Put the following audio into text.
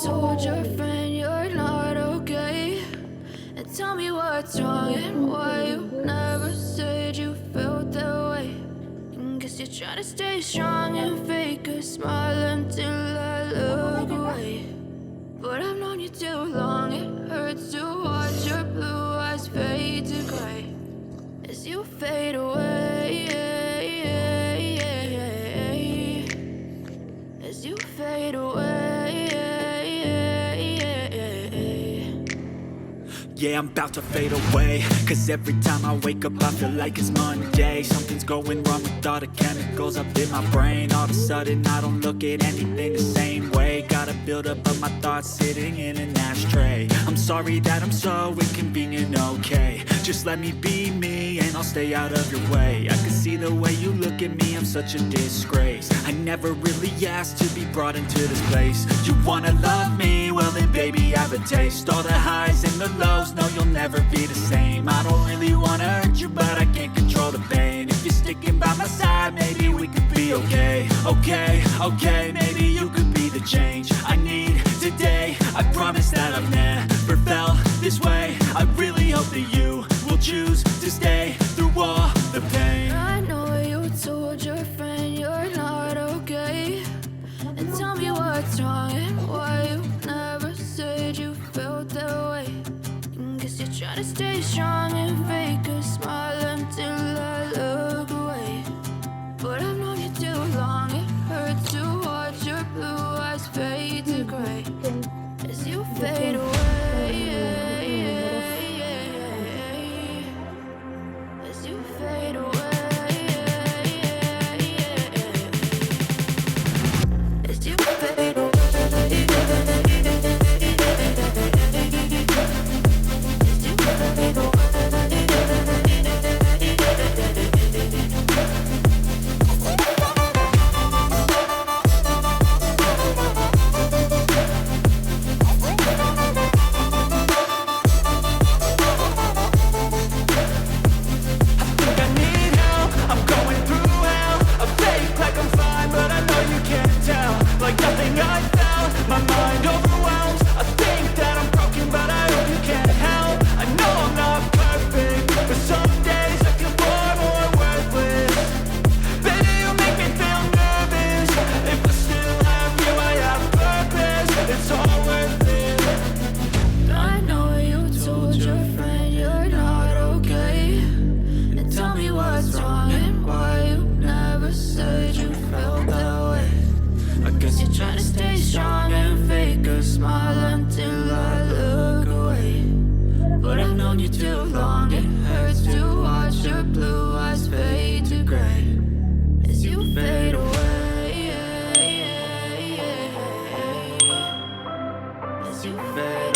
told your friend you're not okay? And tell me what's wrong and why you never said you felt that way. And guess you're trying to stay strong and fake a smile until I look away. But I've known you too long, it hurts to watch your blue eyes fade to gray as you fade away, as you fade away. Yeah, I'm about to fade away, cause every time I wake up I feel like it's Monday. Something's going wrong with all the chemicals up in my brain. All of a sudden I don't look at anything the same way. Gotta build up of my thoughts sitting in an ashtray. I'm sorry that I'm so inconvenient, okay? Just let me be me and I'll stay out of your way. I can see the way you look at me, I'm such a disgrace. I never really asked to be brought into this place. You wanna love me? Well then baby, have a taste. All the highs and the lows, no, you'll never be the same. I don't really wanna hurt you, but I can't control the pain. If you're sticking by my side, maybe we could be okay. Okay, maybe you could be the change I need today. I promise that I've never felt this way. I really hope that you will choose to stay through all the pain. I know you told your friend you're not okay. And tell me what's wrong and why you never said you felt that way. Guess you're trying to stay strong and fake a smile until I look away. But I've known you too long, it hurts to watch your blue eyes fade to gray as you fade away, as you fade away, as you fade away. You too long, it hurts to watch your blue eyes fade to gray as you fade away, as you fade